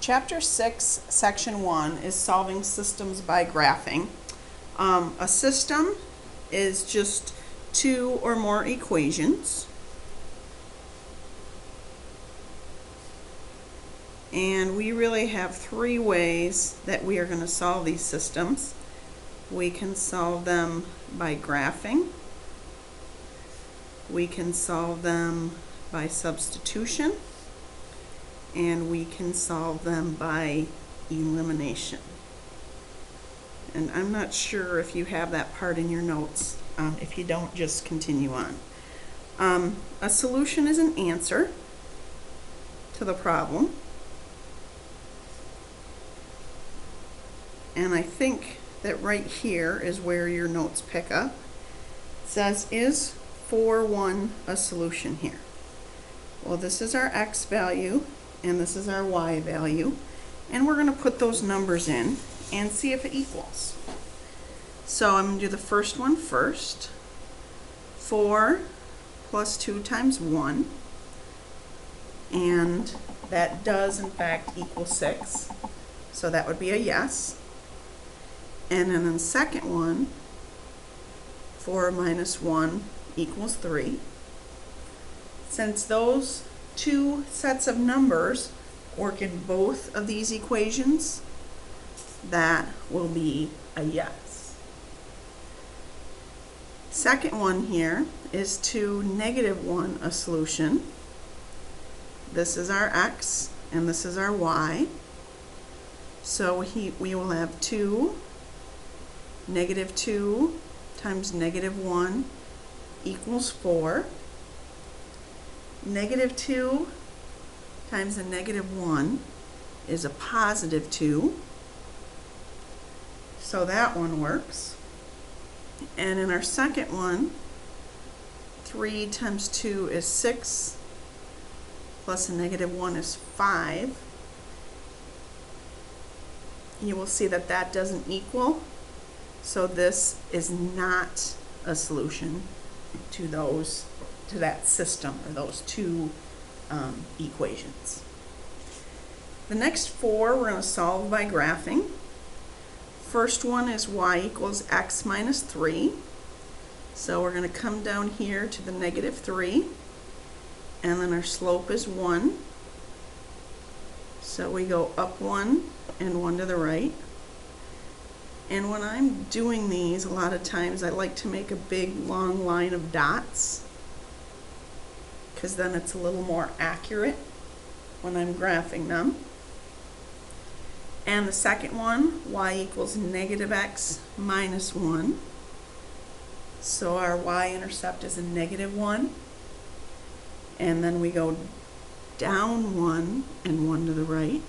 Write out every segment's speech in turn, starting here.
Chapter 6, Section 1 is solving systems by graphing. A system is just two or more equations. And we really have three ways that we are going to solve these systems. We can solve them by graphing. We can solve them by substitution. And we can solve them by elimination. And I'm not sure if you have that part in your notes. If you don't, just continue on. A solution is an answer to the problem. And I think that right here is where your notes pick up. It says, is 4, 1 a solution here? Well, this is our x value, and this is our y value. And we're going to put those numbers in and see if it equals. So I'm going to do the first one first. 4 plus 2 times 1. And that does, in fact, equal 6. So that would be a yes. And then the second one, 4 minus 1 equals 3. Since those two sets of numbers work in both of these equations, that will be a yes. Second one here is to negative 1 a solution. This is our x and this is our y. So we will have 2, negative 2 times negative 1 equals 4. Negative 2 times a negative 1 is a positive 2. So that one works. And in our second one, 3 times 2 is 6, plus a negative 1 is 5. You will see that that doesn't equal. So this is not a solution to that system, or those two equations. The next four we're going to solve by graphing. First one is y equals x minus 3. So we're going to come down here to the negative 3, and then our slope is 1. So we go up 1 and 1 to the right. And when I'm doing these, a lot of times I like to make a big long line of dots, because then it's a little more accurate when I'm graphing them. And the second one, y equals negative x minus 1. So our y-intercept is a negative 1. And then we go down 1 and 1 to the right.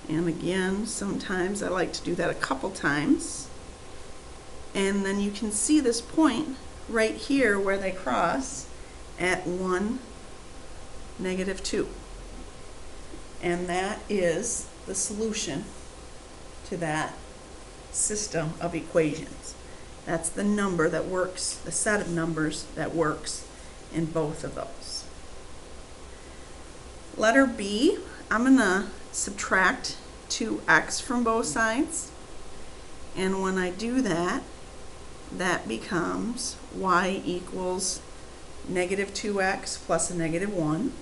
And again, sometimes I like to do that a couple times. And then you can see this point right here where they cross at 1, negative 2. And that is the solution to that system of equations. That's the number that works, the set of numbers that works in both of those. Letter B, I'm going to subtract 2x from both sides. And when I do that, that becomes y equals negative 2x plus a negative 1.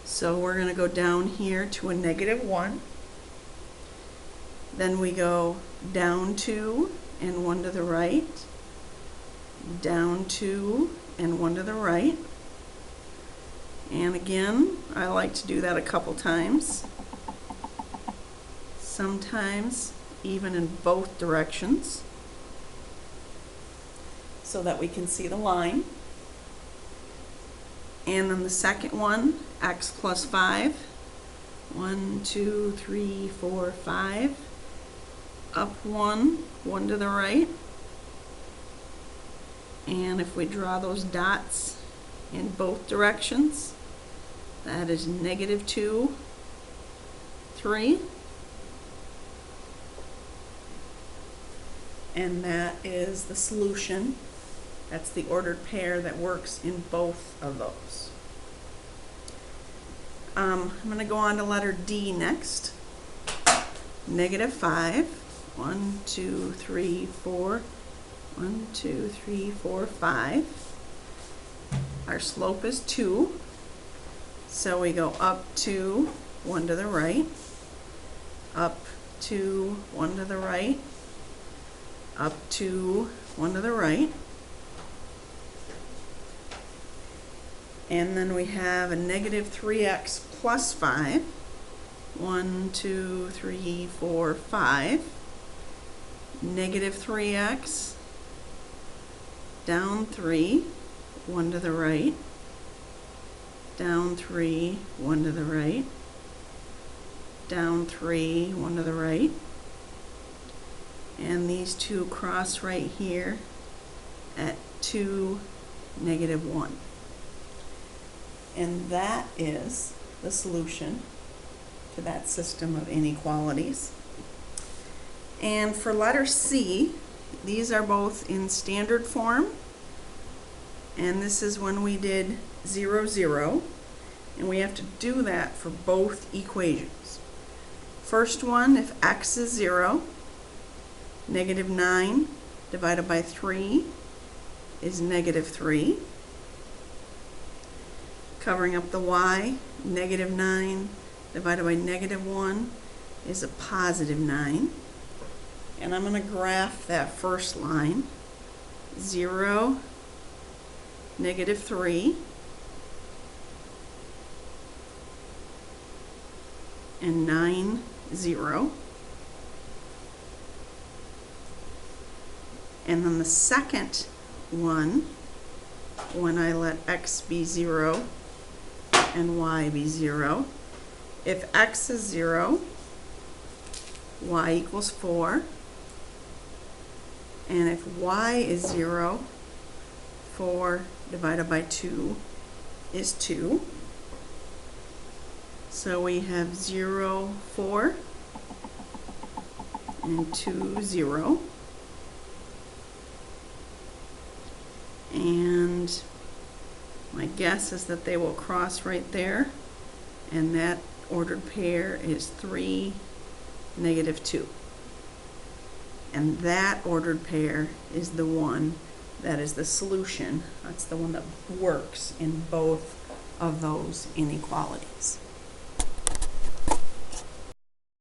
So we're going to go down here to a negative 1. Then we go down 2 and 1 to the right. Down 2 and 1 to the right. And again, I like to do that a couple times. Sometimes even in both directions, so that we can see the line. And then the second one, x plus 5. 1, 2, 3, 4, 5. Up 1, 1 to the right. And if we draw those dots in both directions, that is negative 2, 3. And that is the solution. That's the ordered pair that works in both of those. I'm going to go on to letter D next. Negative 5. 1, 2, 3, 4. 1, 2, 3, 4, 5. Our slope is 2. So we go up 2, 1 to the right. Up 2, 1 to the right. Up 2, 1 to the right. And then we have a negative 3x plus 5. 1, 2, 3, 4, 5. Negative 3x, down 3, 1 to the right. Down 3, 1 to the right. Down 3, 1 to the right. And these two cross right here at 2, negative 1. And that is the solution to that system of inequalities. And for letter C, these are both in standard form. And this is when we did 0, 0. And we have to do that for both equations. First one, if x is 0, negative 9 divided by 3 is negative 3. Covering up the y, negative 9 divided by negative 1 is a positive 9. And I'm going to graph that first line. 0, negative 3. And 9, 0. And then the second one, when I let x be 0 and y be 0, if x is 0, y equals 4. And if y is 0, 4 divided by 2 is 2. So we have 0, 4, and 2, 0. And my guess is that they will cross right there, and that ordered pair is 3, negative 2. And that ordered pair is the one that is the solution. That's the one that works in both of those inequalities.